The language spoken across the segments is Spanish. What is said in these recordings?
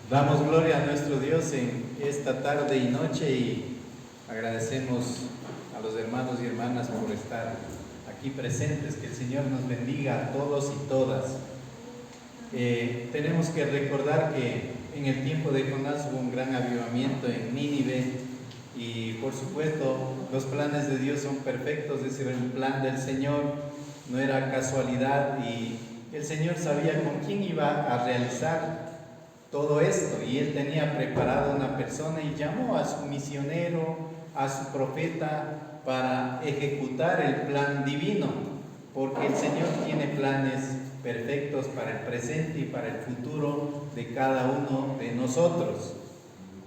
Damos gloria a nuestro Dios en esta tarde y noche y agradecemos a los hermanos y hermanas por estar aquí presentes. Que el Señor nos bendiga a todos y todas. Tenemos que recordar que en el tiempo de Jonás hubo un gran avivamiento en Nínive y por supuesto los planes de Dios son perfectos. Ese era el plan del Señor, no era casualidad, y el Señor sabía con quién iba a realizar todo esto, y Él tenía preparado una persona y llamó a su misionero, a su profeta, para ejecutar el plan divino, porque el Señor tiene planes perfectos para el presente y para el futuro de cada uno de nosotros.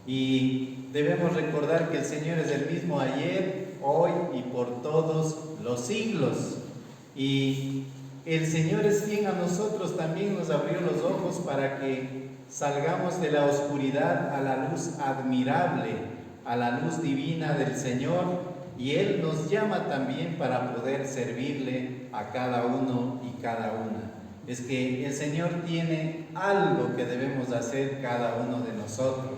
Y debemos recordar que el Señor es el mismo ayer, hoy y por todos los siglos. Y el Señor es quien a nosotros también nos abrió los ojos para que salgamos de la oscuridad a la luz admirable, a la luz divina del Señor, y Él nos llama también para poder servirle a cada uno y cada una. Es que el Señor tiene algo que debemos hacer cada uno de nosotros.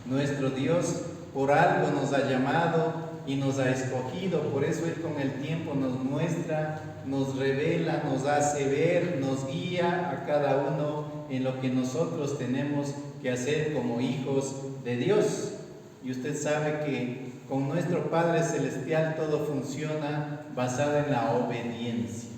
Nuestro Dios por algo nos ha llamado y nos ha escogido, por eso Él con el tiempo nos muestra, nos revela, nos hace ver, nos guía a cada uno en lo que nosotros tenemos que hacer como hijos de Dios. Y usted sabe que con nuestro Padre Celestial todo funciona basado en la obediencia.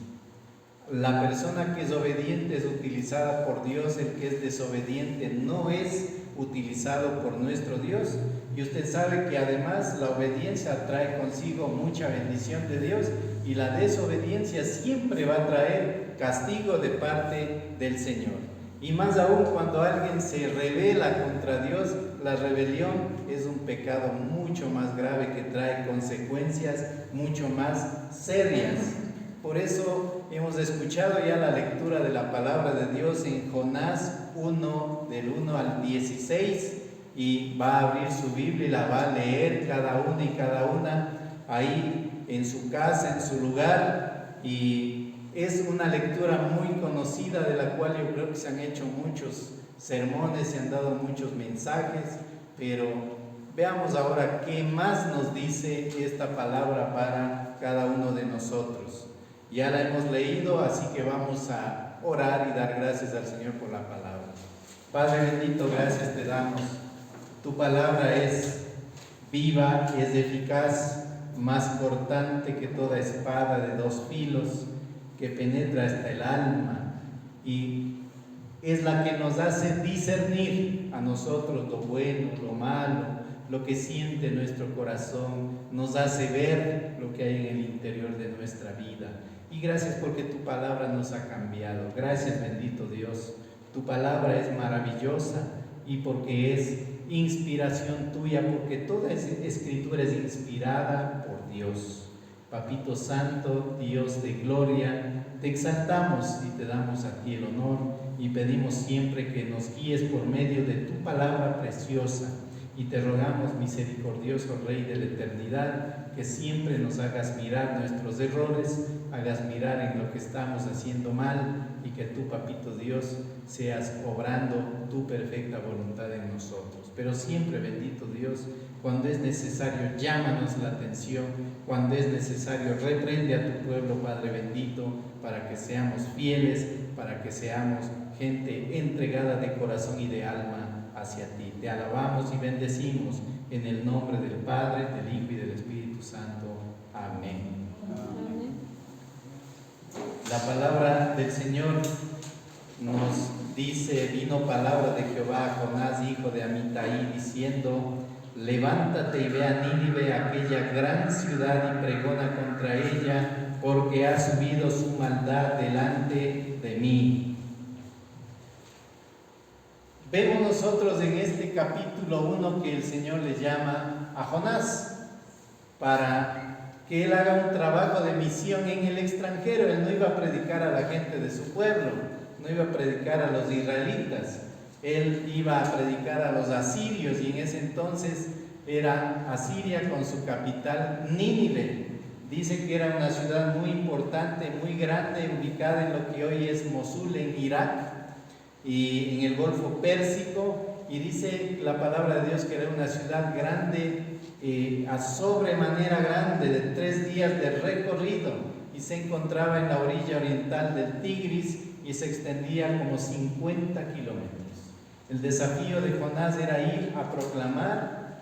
La persona que es obediente es utilizada por Dios, el que es desobediente no es utilizado por nuestro Dios. Y usted sabe que además la obediencia trae consigo mucha bendición de Dios, y la desobediencia siempre va a traer castigo de parte del Señor. Y más aún cuando alguien se rebela contra Dios, la rebelión es un pecado mucho más grave que trae consecuencias mucho más serias. Por eso hemos escuchado ya la lectura de la palabra de Dios en Jonás 1, del 1 al 16, y va a abrir su Biblia y la va a leer cada uno y cada una ahí en su casa, en su lugar. Y es una lectura muy conocida, de la cual yo creo que se han hecho muchos sermones, se han dado muchos mensajes, pero veamos ahora qué más nos dice esta palabra para cada uno de nosotros. Ya la hemos leído, así que vamos a orar y dar gracias al Señor por la palabra. Padre bendito, gracias te damos. Tu palabra es viva, es eficaz, más cortante que toda espada de dos filos, que penetra hasta el alma, y es la que nos hace discernir a nosotros lo bueno, lo malo, lo que siente nuestro corazón, nos hace ver lo que hay en el interior de nuestra vida. Y gracias porque tu palabra nos ha cambiado. Gracias, bendito Dios. Tu palabra es maravillosa, y porque es inspiración tuya, porque toda escritura es inspirada por Dios. Papito Santo, Dios de gloria, te exaltamos y te damos a ti el honor, y pedimos siempre que nos guíes por medio de tu palabra preciosa. Y te rogamos, misericordioso Rey de la eternidad, que siempre nos hagas mirar nuestros errores, hagas mirar en lo que estamos haciendo mal, y que tú, papito Dios, seas obrando tu perfecta voluntad en nosotros. Pero siempre, bendito Dios, cuando es necesario, llámanos la atención, cuando es necesario, reprende a tu pueblo, Padre bendito, para que seamos fieles, para que seamos gente entregada de corazón y de alma hacia ti. Te alabamos y bendecimos en el nombre del Padre, del Hijo y del Espíritu Santo. Amén. La palabra del Señor nos dice: vino palabra de Jehová a Jonás, hijo de Amitai, diciendo: levántate y ve a Nínive, aquella gran ciudad, y pregona contra ella, porque ha subido su maldad delante de mí. Vemos nosotros en este capítulo 1 que el Señor le llama a Jonás para que él haga un trabajo de misión en el extranjero. Él no iba a predicar a la gente de su pueblo, no iba a predicar a los israelitas, él iba a predicar a los asirios, y en ese entonces era Asiria con su capital Nínive. Dice que era una ciudad muy importante, muy grande, ubicada en lo que hoy es Mosul, en Irak, y en el Golfo Pérsico, y dice la palabra de Dios que era una ciudad grande, a sobremanera grande, de 3 días de recorrido, y se encontraba en la orilla oriental del Tigris y se extendía como 50 kilómetros. El desafío de Jonás era ir a proclamar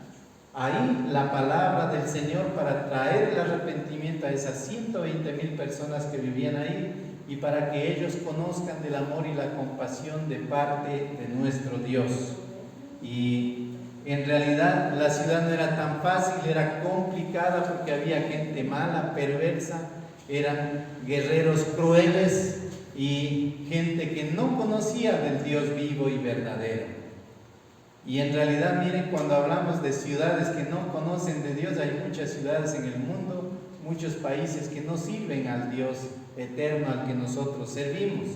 ahí la palabra del Señor para traer el arrepentimiento a esas 120,000 personas que vivían ahí y para que ellos conozcan del amor y la compasión de parte de nuestro Dios. Y en realidad la ciudad no era tan fácil, era complicada porque había gente mala, perversa, eran guerreros crueles y gente que no conocía del Dios vivo y verdadero. Y en realidad, miren, cuando hablamos de ciudades que no conocen de Dios, hay muchas ciudades en el mundo, muchos países que no sirven al Dios eterno al que nosotros servimos.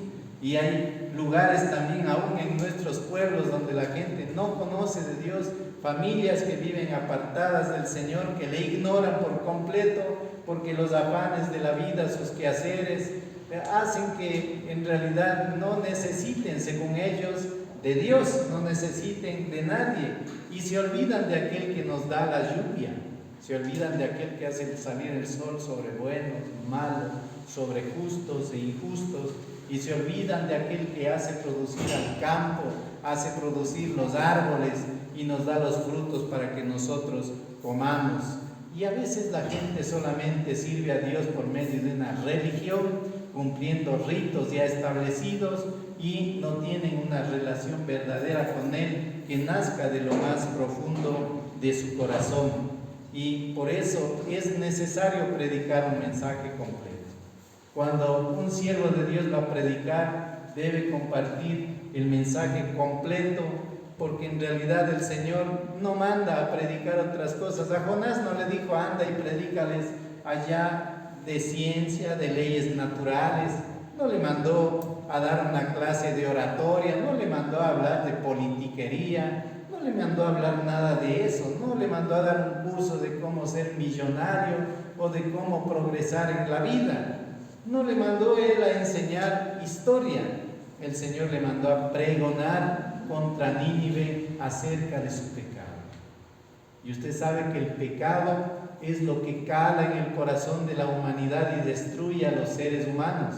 Y hay lugares también, aún en nuestros pueblos, donde la gente no conoce de Dios, familias que viven apartadas del Señor, que le ignoran por completo, porque los afanes de la vida, sus quehaceres, hacen que en realidad no necesiten, según ellos, de Dios, no necesiten de nadie, y se olvidan de aquel que nos da la lluvia, se olvidan de aquel que hace salir el sol sobre buenos, malos, sobre justos e injustos, y se olvidan de aquel que hace producir al campo, hace producir los árboles y nos da los frutos para que nosotros comamos. Y a veces la gente solamente sirve a Dios por medio de una religión, cumpliendo ritos ya establecidos, y no tienen una relación verdadera con Él que nazca de lo más profundo de su corazón. Y por eso es necesario predicar un mensaje completo. Cuando un siervo de Dios va a predicar, debe compartir el mensaje completo, porque en realidad el Señor no manda a predicar otras cosas. A Jonás no le dijo: anda y predícales allá de ciencia, de leyes naturales. No le mandó a dar una clase de oratoria, no le mandó a hablar de politiquería, no le mandó a hablar nada de eso, no le mandó a dar un curso de cómo ser millonario o de cómo progresar en la vida. No le mandó él a enseñar historia. El Señor le mandó a pregonar contra Nínive acerca de su pecado. Y usted sabe que el pecado es lo que cala en el corazón de la humanidad y destruye a los seres humanos.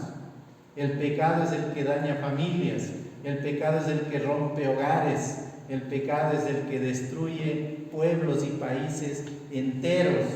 El pecado es el que daña familias, el pecado es el que rompe hogares, el pecado es el que destruye pueblos y países enteros.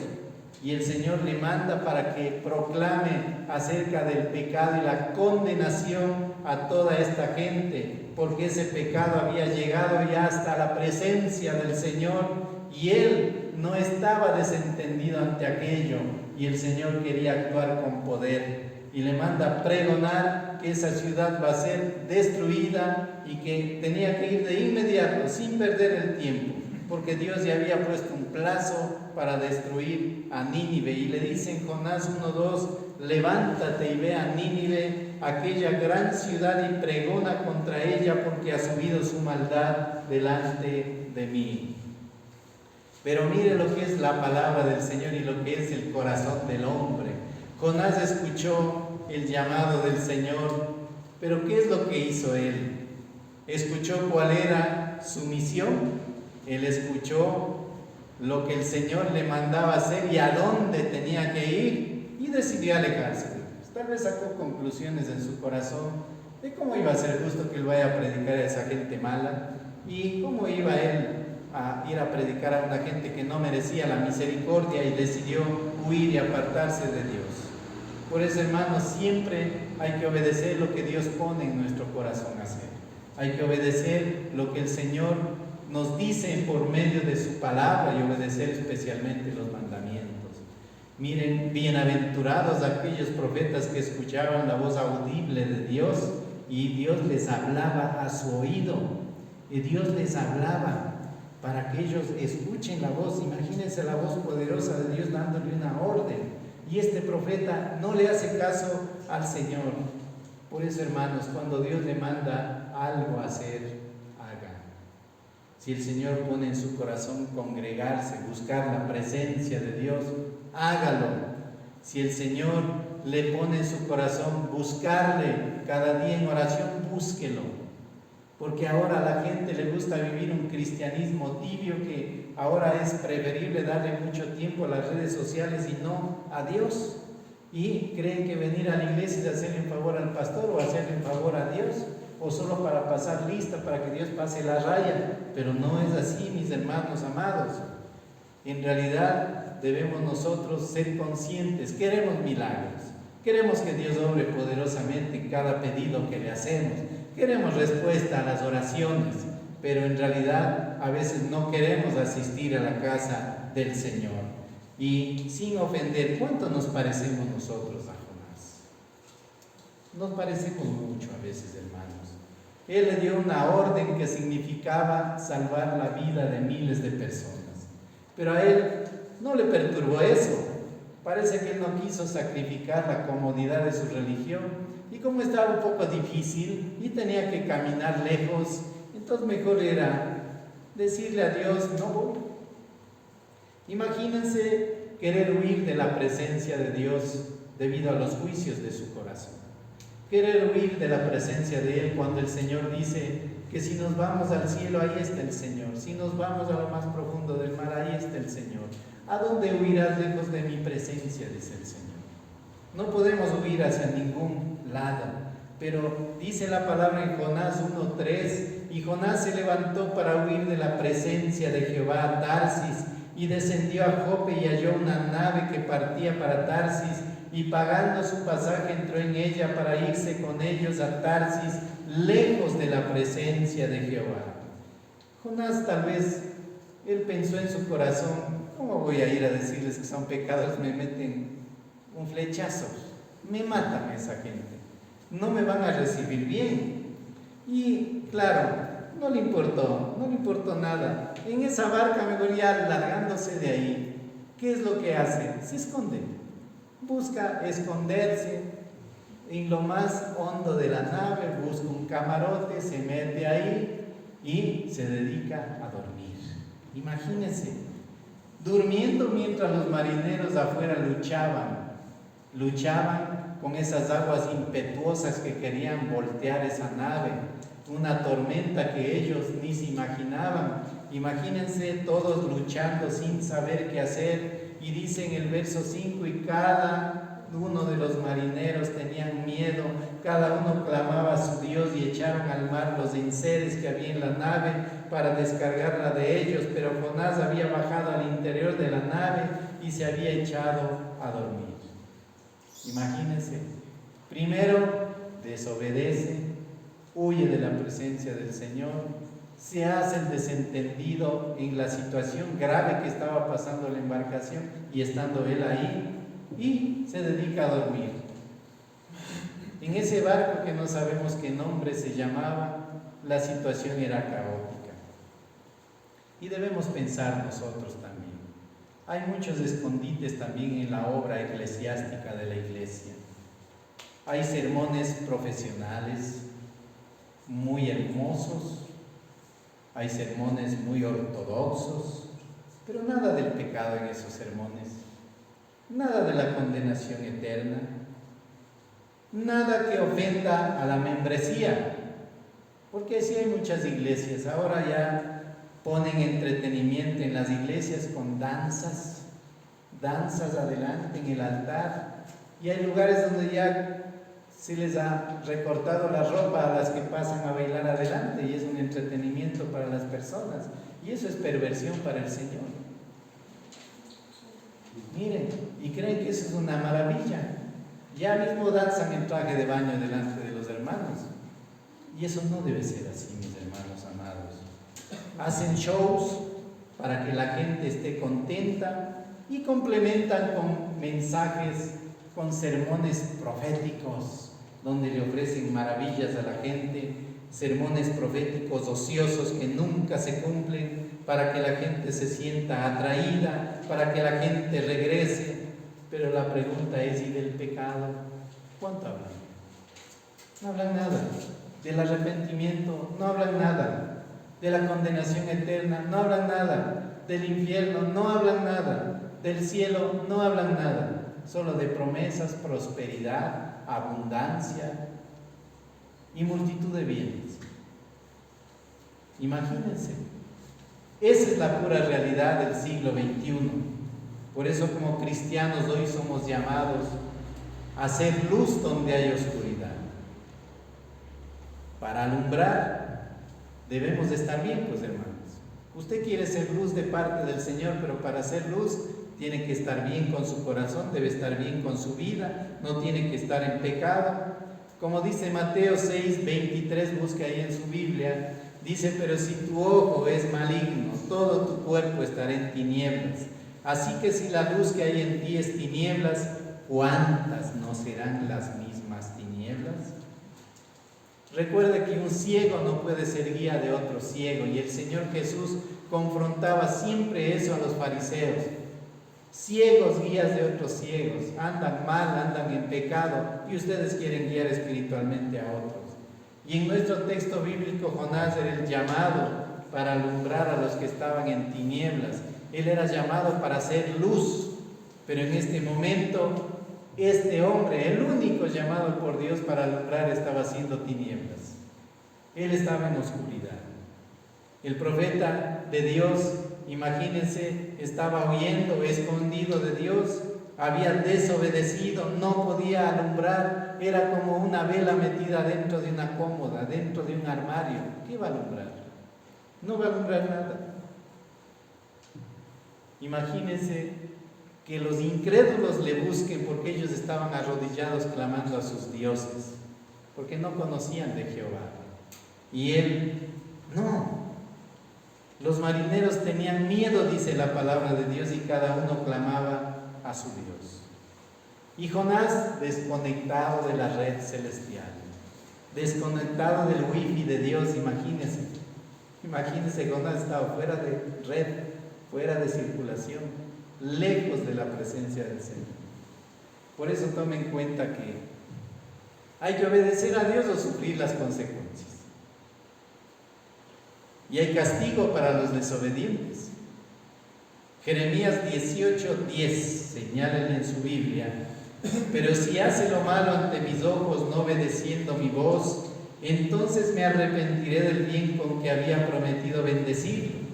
Y el Señor le manda para que proclame acerca del pecado y la condenación a toda esta gente, porque ese pecado había llegado ya hasta la presencia del Señor y Él no estaba desentendido ante aquello, y el Señor quería actuar con poder. Y le manda a pregonar que esa ciudad va a ser destruida y que tenía que ir de inmediato, sin perder el tiempo, porque Dios ya había puesto un plazo para destruir a Nínive. Y le dice en Jonás 1:2: levántate y ve a Nínive, aquella gran ciudad, y pregona contra ella, porque ha subido su maldad delante de mí. Pero mire lo que es la palabra del Señor y lo que es el corazón del hombre. Jonás escuchó el llamado del Señor, pero ¿qué es lo que hizo él? Escuchó cuál era su misión, él escuchó lo que el Señor le mandaba hacer y a dónde tenía que ir, y decidió alejarse. Tal vez sacó conclusiones en su corazón de cómo iba a ser justo que él vaya a predicar a esa gente mala y cómo iba él a ir a predicar a una gente que no merecía la misericordia, y decidió huir y apartarse de Dios. Por eso, hermanos, siempre hay que obedecer lo que Dios pone en nuestro corazón hacer. Hay que obedecer lo que el Señor nos dice por medio de su palabra y obedecer especialmente los mandamientos. Miren, bienaventurados aquellos profetas que escuchaban la voz audible de Dios y Dios les hablaba a su oído. Y Dios les hablaba para que ellos escuchen la voz. Imagínense la voz poderosa de Dios dándole una orden. Y este profeta no le hace caso al Señor. Por eso, hermanos, cuando Dios le manda algo a hacer, haga. Si el Señor pone en su corazón congregarse, buscar la presencia de Dios, hágalo. Si el Señor le pone en su corazón buscarle cada día en oración, búsquelo. porque ahora a la gente le gusta vivir un cristianismo tibio, que ahora es preferible darle mucho tiempo a las redes sociales y no a Dios, y creen que venir a la iglesia es hacerle un favor al pastor o hacerle un favor a Dios, o solo para pasar lista, para que Dios pase la raya. Pero no es así, mis hermanos amados. En realidad debemos nosotros ser conscientes. Queremos milagros, queremos que Dios obre poderosamente en cada pedido que le hacemos, queremos respuesta a las oraciones, pero en realidad a veces no queremos asistir a la casa del Señor. Y sin ofender, ¿cuánto nos parecemos nosotros a Jonás? Nos parecemos mucho a veces, hermanos. Él le dio una orden que significaba salvar la vida de miles de personas, pero a él no le perturbó eso. Parece que él no quiso sacrificar la comodidad de su religión, y como estaba un poco difícil y tenía que caminar lejos, entonces mejor era decirle a Dios: no voy. Imagínense querer huir de la presencia de Dios debido a los juicios de su corazón. Querer huir de la presencia de Él cuando el Señor dice que si nos vamos al cielo, ahí está el Señor. Si nos vamos a lo más profundo del mar, ahí está el Señor. ¿A dónde huirás lejos de mi presencia?, dice el Señor. No podemos huir hacia ningún lado. Pero dice la palabra en Jonás 1:3: y Jonás se levantó para huir de la presencia de Jehová a Tarsis, y descendió a Jope y halló una nave que partía para Tarsis, y pagando su pasaje entró en ella para irse con ellos a Tarsis, lejos de la presencia de Jehová. Jonás, tal vez, él pensó en su corazón: ¿cómo voy a ir a decirles que son pecados? Me meten un flechazo, me matan a esa gente, no me van a recibir bien. Y claro, no le importó nada. En esa barca, mejor ya largándose de ahí, ¿qué es lo que hace? Se esconde, busca esconderse en lo más hondo de la nave, busca un camarote, se mete ahí y se dedica a dormir. Imagínense, durmiendo mientras los marineros afuera luchaban con esas aguas impetuosas que querían voltear esa nave, una tormenta que ellos ni se imaginaban. Imagínense todos luchando sin saber qué hacer, y dice en el verso 5: y cada uno de los marineros tenían miedo, cada uno clamaba a su Dios, y echaron al mar los enseres que había en la nave para descargarla de ellos. Pero Jonás había bajado al interior de la nave y se había echado a dormir. Imagínense, primero desobedece, huye de la presencia del Señor, se hace el desentendido en la situación grave que estaba pasando la embarcación, y estando él ahí, y se dedica a dormir. En ese barco que no sabemos qué nombre se llamaba, la situación era caótica. Y debemos pensar nosotros también. Hay muchos escondites también en la obra eclesiástica de la iglesia. Hay sermones profesionales muy hermosos, hay sermones muy ortodoxos, pero nada del pecado en esos sermones, nada de la condenación eterna, nada que ofenda a la membresía, porque sí hay muchas iglesias, ahora ya ponen entretenimiento en las iglesias con danzas adelante en el altar, y hay lugares donde ya se les ha recortado la ropa a las que pasan a bailar adelante, y es un entretenimiento para las personas, y eso es perversión para el Señor. Miren, y creen que eso es una maravilla. Ya mismo danzan en traje de baño delante de los hermanos, y eso no debe ser así, mis hermanos amados. Hacen shows para que la gente esté contenta, y complementan con mensajes, con sermones proféticos, donde le ofrecen maravillas a la gente, sermones proféticos ociosos que nunca se cumplen, para que la gente se sienta atraída, para que la gente regrese. Pero la pregunta es: ¿y del pecado? ¿Cuánto hablan? No hablan nada. Del arrepentimiento no hablan nada. De la condenación eterna no hablan nada. Del infierno no hablan nada. Del cielo no hablan nada. Solo de promesas, prosperidad, abundancia y multitud de bienes. Imagínense. Esa es la pura realidad del siglo XXI. Por eso como cristianos hoy somos llamados a hacer luz donde hay oscuridad. Para alumbrar debemos de estar bien, pues hermanos. Usted quiere ser luz de parte del Señor, pero para ser luz tiene que estar bien con su corazón, debe estar bien con su vida, no tiene que estar en pecado. Como dice Mateo 6:23, busque ahí en su Biblia, dice: pero si tu ojo es maligno, todo tu cuerpo estará en tinieblas. Así que si la luz que hay en ti es tinieblas, ¿cuántas no serán las mismas tinieblas? Recuerde que un ciego no puede ser guía de otro ciego, y el Señor Jesús confrontaba siempre eso a los fariseos. Ciegos, guías de otros ciegos, andan mal, andan en pecado, y ustedes quieren guiar espiritualmente a otros. Y en nuestro texto bíblico, Jonás era el llamado para alumbrar a los que estaban en tinieblas. Él era llamado para hacer luz, pero en este momento este hombre, el único llamado por Dios para alumbrar, estaba haciendo tinieblas. Él estaba en oscuridad. El profeta de Dios, imagínense, estaba huyendo, escondido de Dios, había desobedecido, no podía alumbrar, era como una vela metida dentro de una cómoda, dentro de un armario. ¿Qué va a alumbrar? No va a alumbrar nada. Imagínense que los incrédulos le busquen porque ellos estaban arrodillados clamando a sus dioses, porque no conocían de Jehová. Y él, no. Los marineros tenían miedo, dice la palabra de Dios, y cada uno clamaba a su Dios. Y Jonás, desconectado de la red celestial, desconectado del wifi de Dios, imagínense, Jonás estaba fuera de red, fuera de circulación, lejos de la presencia del Señor. Por eso tome en cuenta que hay que obedecer a Dios o sufrir las consecuencias. Y hay castigo para los desobedientes. Jeremías 18:10, señálenle en su Biblia: pero si hace lo malo ante mis ojos, no obedeciendo mi voz, entonces me arrepentiré del bien con que había prometido bendecirlo.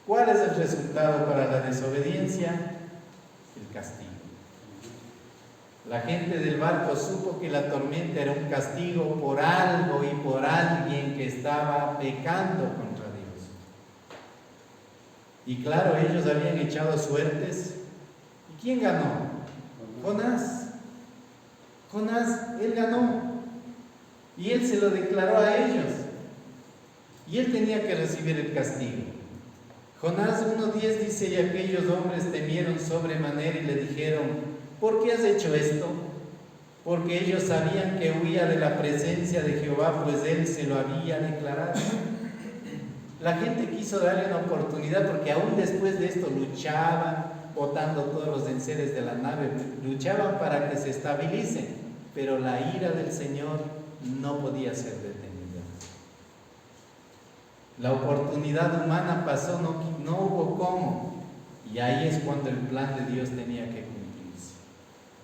¿Cuál es el resultado para la desobediencia? El castigo. La gente del barco supo que la tormenta era un castigo por algo y por alguien que estaba pecando contra Dios. Y claro, ellos habían echado suertes. ¿Y quién ganó? Jonás. Jonás, él ganó. Y él se lo declaró a ellos. Y él tenía que recibir el castigo. Jonás 1:10 dice: y aquellos hombres temieron sobremanera y le dijeron: ¿por qué has hecho esto? Porque ellos sabían que huía de la presencia de Jehová, pues él se lo había declarado. La gente quiso darle una oportunidad, porque aún después de esto luchaban, botando todos los enseres de la nave, luchaban para que se estabilicen, pero la ira del Señor no podía ser detenida. La oportunidad humana pasó, no hubo cómo, y ahí es cuando el plan de Dios tenía que cumplirse.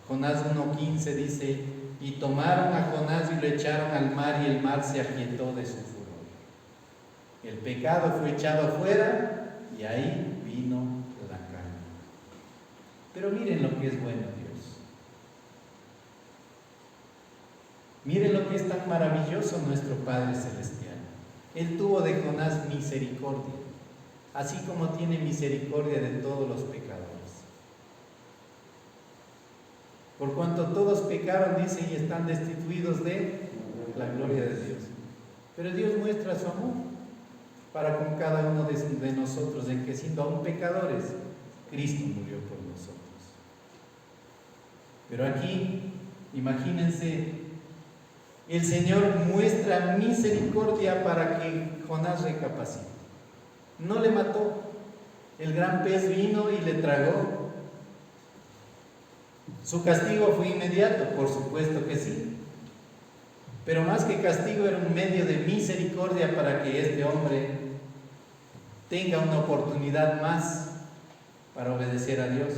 Jonás 1:15 dice: y tomaron a Jonás y lo echaron al mar, y el mar se aquietó de su furor. El pecado fue echado afuera y ahí vino la calma. Pero miren lo que es bueno Dios. Miren lo que es tan maravilloso nuestro Padre Celestial. Él tuvo de Jonás misericordia, así como tiene misericordia de todos los pecadores. Por cuanto todos pecaron, dice, y están destituidos de la gloria de Dios. Pero Dios muestra su amor para con cada uno de nosotros, en que siendo aún pecadores, Cristo murió por nosotros. Pero aquí, imagínense, el Señor muestra misericordia para que Jonás recapacite. No le mató. El gran pez vino y le tragó. Su castigo fue inmediato, por supuesto que sí. Pero más que castigo, era un medio de misericordia para que este hombre tenga una oportunidad más para obedecer a Dios.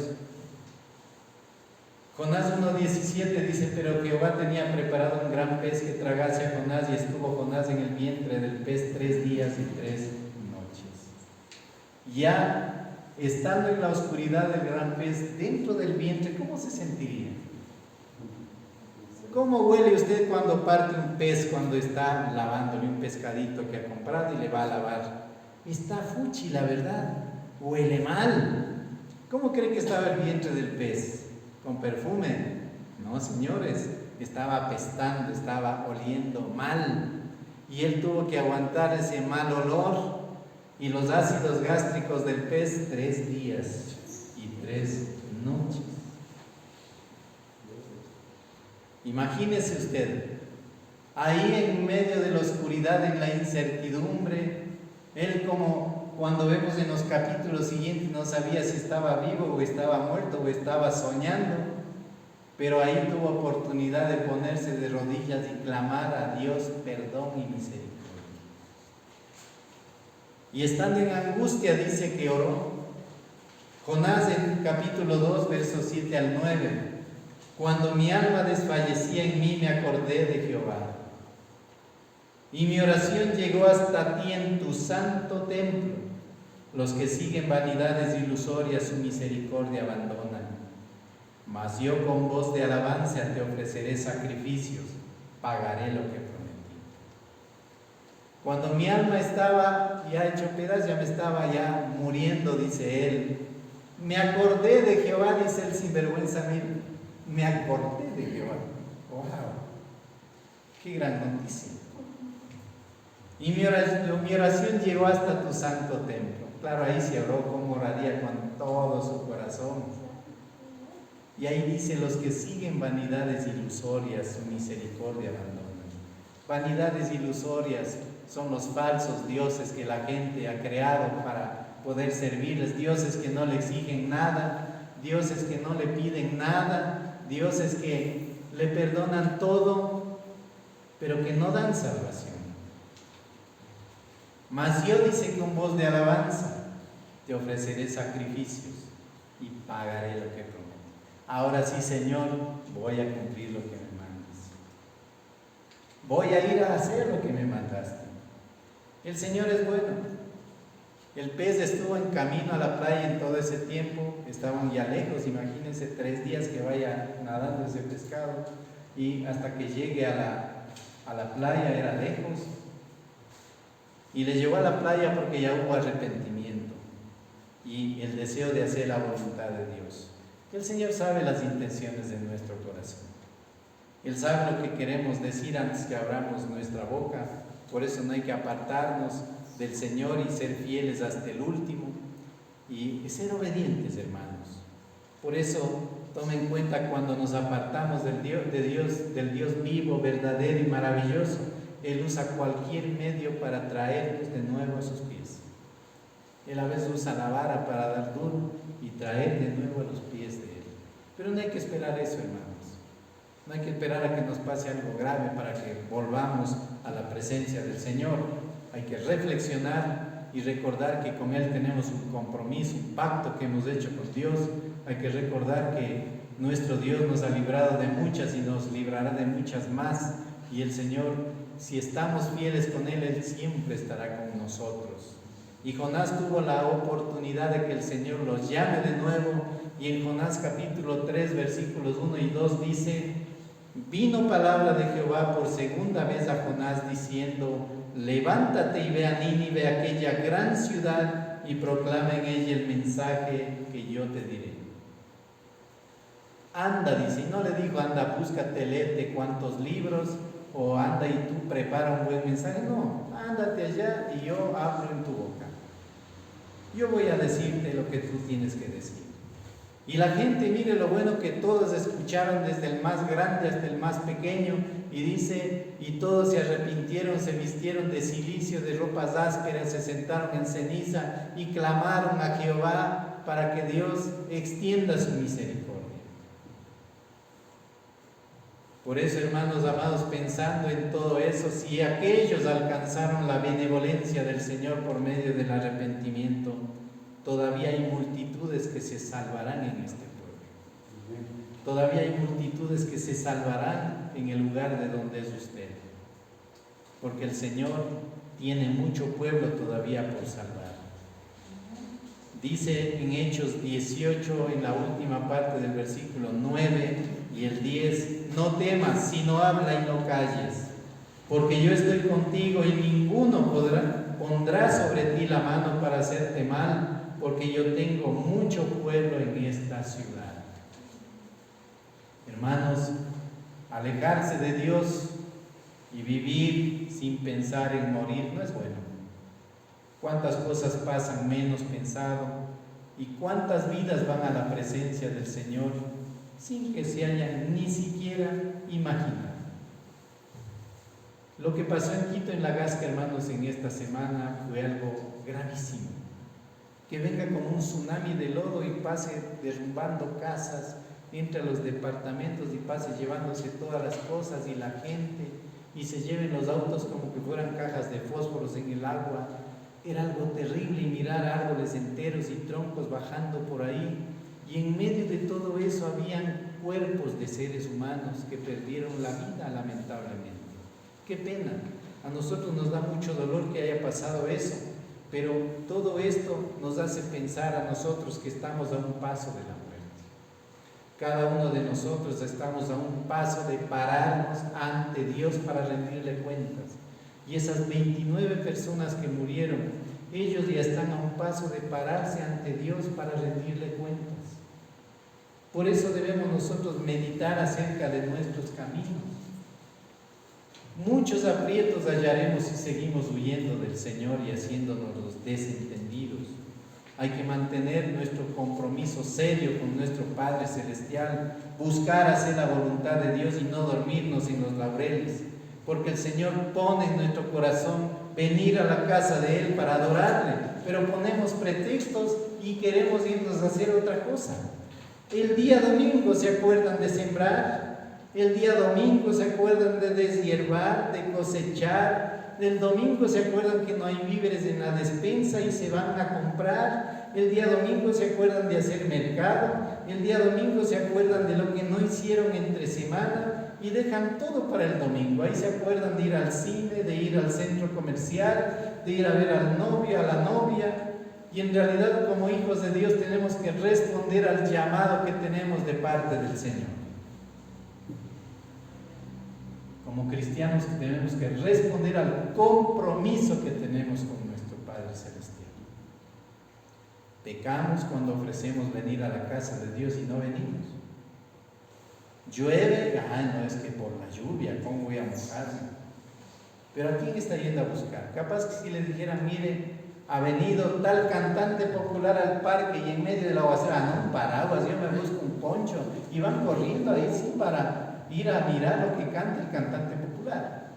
Jonás 1:17 dice: pero Jehová tenía preparado un gran pez que tragase a Jonás, y estuvo Jonás en el el vientre del pez 3 días y 3 noches. Ya estando en la oscuridad del gran pez dentro del vientre, ¿cómo se sentiría? ¿Cómo huele usted cuando parte un pez, cuando está lavándole un pescadito que ha comprado y le va a lavar? Está fuchi, la verdad, huele mal. ¿Cómo cree que estaba el vientre del pez? ¿Con perfume? No, señores, estaba apestando, estaba oliendo mal. Y él tuvo que aguantar ese mal olor y los ácidos gástricos del pez 3 días y 3 noches. Imagínese usted, ahí en medio de la oscuridad, en la incertidumbre, él, como cuando vemos en los capítulos siguientes, no sabía si estaba vivo o estaba muerto o estaba soñando, pero ahí tuvo oportunidad de ponerse de rodillas y clamar a Dios perdón y misericordia. Y estando en angustia, dice que oró. Jonás, en capítulo 2, versos 7 al 9. Cuando mi alma desfallecía en mí, me acordé de Jehová. Y mi oración llegó hasta ti en tu santo templo. Los que siguen vanidades ilusorias su misericordia abandonan. Mas yo con voz de alabanza te ofreceré sacrificios, pagaré lo que prometí. Cuando mi alma estaba ya hecho pedazos, ya me estaba ya muriendo, dice él, me acordé de Jehová, dice el sinvergüenza mío. Me acordé de Jehová. ¡Wow! ¡Qué gran noticia! Y mi oración llegó hasta tu santo templo. Claro, ahí se oró como oraría con todo su corazón. Y ahí dice, los que siguen vanidades ilusorias, su misericordia abandonan. Vanidades ilusorias son los falsos dioses que la gente ha creado para poder servirles, dioses que no le exigen nada, dioses que no le piden nada, dioses que le perdonan todo, pero que no dan salvación. Mas yo, dice, con voz de alabanza te ofreceré sacrificios y pagaré lo que prometí. Ahora sí, Señor, voy a cumplir lo que me mandas. Voy a ir a hacer lo que me mandaste. El Señor es bueno. El pez estuvo en camino a la playa en todo ese tiempo, estaban ya lejos, imagínense 3 días que vaya nadando ese pescado, y hasta que llegue a la playa era lejos, y le llevó a la playa porque ya hubo arrepentimiento y el deseo de hacer la voluntad de Dios. El Señor sabe las intenciones de nuestro corazón, Él sabe lo que queremos decir antes que abramos nuestra boca. Por eso no hay que apartarnos del Señor y ser fieles hasta el último y ser obedientes, hermanos. Por eso tomen en cuenta cuando nos apartamos del Dios vivo, verdadero y maravilloso. Él usa cualquier medio para traernos de nuevo a sus pies. Él a veces usa la vara para dar duro y traer de nuevo a los pies de Él. Pero no hay que esperar eso, hermanos. No hay que esperar a que nos pase algo grave para que volvamos a la presencia del Señor. Hay que reflexionar y recordar que con Él tenemos un compromiso, un pacto que hemos hecho con Dios. Hay que recordar que nuestro Dios nos ha librado de muchas y nos librará de muchas más. Y el Señor, si estamos fieles con Él, Él siempre estará con nosotros. Y Jonás tuvo la oportunidad de que el Señor los llame de nuevo. Y en Jonás capítulo 3, versículos 1 y 2 dice: vino palabra de Jehová por segunda vez a Jonás diciendo: levántate y ve a Nínive, aquella gran ciudad, y proclama en ella el mensaje que yo te diré. Anda, dice, y no le dijo: anda, búscate, léete cuántos libros, o anda y tú prepara un buen mensaje. No, ándate allá y yo hablo en tu boca. Yo voy a decirte lo que tú tienes que decir. Y la gente, mire lo bueno que todos escucharon, desde el más grande hasta el más pequeño, y dice, y todos se arrepintieron, se vistieron de cilicio, de ropas ásperas, se sentaron en ceniza y clamaron a Jehová para que Dios extienda su misericordia. Por eso, hermanos amados, pensando en todo eso, si aquellos alcanzaron la benevolencia del Señor por medio del arrepentimiento, todavía hay multitudes que se salvarán en este pueblo. Todavía hay multitudes que se salvarán en el lugar de donde es usted. porque el Señor tiene mucho pueblo todavía por salvar. Dice en Hechos 18, en la última parte del versículo 9 y el 10, no temas, sino habla y no calles, porque yo estoy contigo y ninguno pondrá sobre ti la mano para hacerte mal, porque yo tengo mucho pueblo en esta ciudad. Hermanos, alejarse de Dios y vivir sin pensar en morir no es bueno. Cuántas cosas pasan menos pensado y cuántas vidas van a la presencia del Señor sin que se hayan ni siquiera imaginado. Lo que pasó en Quito, en La Gasca, hermanos, en esta semana fue algo gravísimo. Que venga como un tsunami de lodo y pase derrumbando casas, entre los departamentos y pase llevándose todas las cosas y la gente, y se lleven los autos como que fueran cajas de fósforos en el agua. Era algo terrible, y mirar árboles enteros y troncos bajando por ahí, y en medio de todo eso habían cuerpos de seres humanos que perdieron la vida, lamentablemente. Qué pena, a nosotros nos da mucho dolor que haya pasado eso, pero todo esto nos hace pensar a nosotros que estamos a un paso de la muerte. Cada uno de nosotros estamos a un paso de pararnos ante Dios para rendirle cuentas. Y esas 29 personas que murieron, ellos ya están a un paso de pararse ante Dios para rendirle cuentas. Por eso debemos nosotros meditar acerca de nuestros caminos. Muchos aprietos hallaremos si seguimos huyendo del Señor y haciéndonos los desentendidos. Hay que mantener nuestro compromiso serio con nuestro Padre Celestial, buscar hacer la voluntad de Dios y no dormirnos en los laureles, porque el Señor pone en nuestro corazón venir a la casa de Él para adorarle, pero ponemos pretextos y queremos irnos a hacer otra cosa. El día domingo se acuerdan de sembrar, el día domingo se acuerdan de deshiervar, de cosechar, el domingo se acuerdan que no hay víveres en la despensa y se van a comprar, el día domingo se acuerdan de hacer mercado, el día domingo se acuerdan de lo que no hicieron entre semana y dejan todo para el domingo. Ahí se acuerdan de ir al cine, de ir al centro comercial, de ir a ver al novio, a la novia. Y en realidad, como hijos de Dios, tenemos que responder al llamado que tenemos de parte del Señor. Como cristianos tenemos que responder al compromiso que tenemos con nuestro Padre Celestial. Pecamos cuando ofrecemos venir a la casa de Dios y no venimos. Llueve, no es que por la lluvia, ¿cómo voy a mojarme? Pero ¿a quién está yendo a buscar? Capaz que si le dijeran, mire, ha venido tal cantante popular al parque y en medio de la aguacera, no, un paraguas, yo me busco un poncho, y van corriendo ahí sí para ir a mirar lo que canta el cantante popular.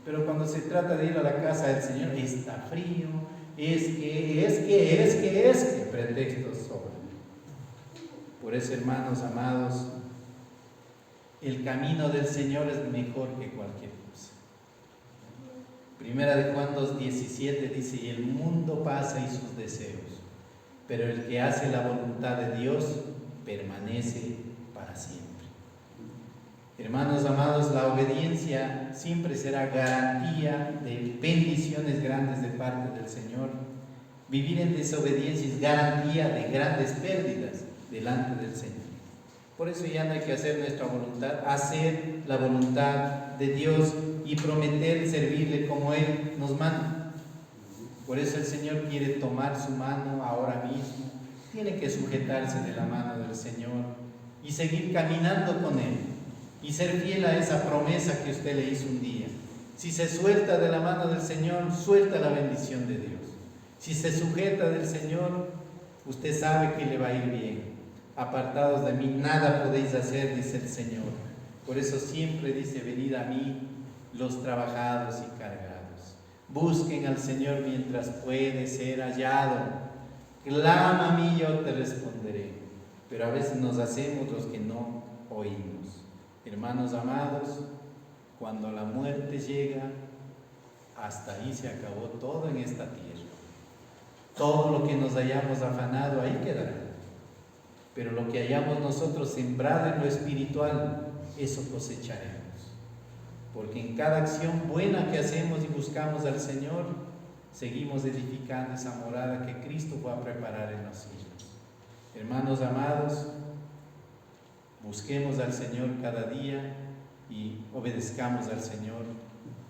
Pero cuando se trata de ir a la casa del Señor, está frío, es que pretextos sobran. Por eso, hermanos amados, el camino del Señor es mejor que cualquier cosa. Primera de Juan 2:17 dice, y el mundo pasa y sus deseos, pero el que hace la voluntad de Dios permanece para siempre. Hermanos amados, la obediencia siempre será garantía de bendiciones grandes de parte del Señor. Vivir en desobediencia es garantía de grandes pérdidas delante del Señor. Por eso ya no hay que hacer nuestra voluntad, hacer la voluntad de Dios y prometer servirle como Él nos manda. Por eso el Señor quiere tomar su mano ahora mismo. Tiene que sujetarse de la mano del Señor y seguir caminando con Él. Y ser fiel a esa promesa que usted le hizo un día. Si se suelta de la mano del Señor, suelta la bendición de Dios. Si se sujeta del Señor, usted sabe que le va a ir bien. Apartados de mí, nada podéis hacer, dice el Señor. Por eso siempre dice, venid a mí los trabajados y cargados. Busquen al Señor mientras puede ser hallado. Clama a mí, yo te responderé. Pero a veces nos hacemos los que no oímos. Hermanos amados, cuando la muerte llega, hasta ahí se acabó todo en esta tierra. Todo lo que nos hayamos afanado ahí quedará. Pero lo que hayamos nosotros sembrado en lo espiritual, eso cosecharemos. porque en cada acción buena que hacemos y buscamos al Señor, seguimos edificando esa morada que Cristo va a preparar en los cielos. Hermanos amados, busquemos al Señor cada día y obedezcamos al Señor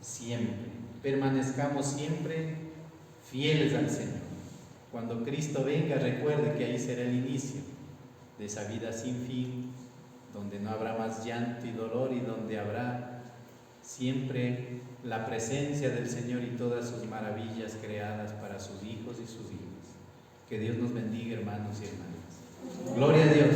siempre. Permanezcamos siempre fieles al Señor. Cuando Cristo venga, recuerde que ahí será el inicio de esa vida sin fin, donde no habrá más llanto y dolor y donde habrá siempre la presencia del Señor y todas sus maravillas creadas para sus hijos y sus hijas. Que Dios nos bendiga, hermanos y hermanas. Gloria a Dios.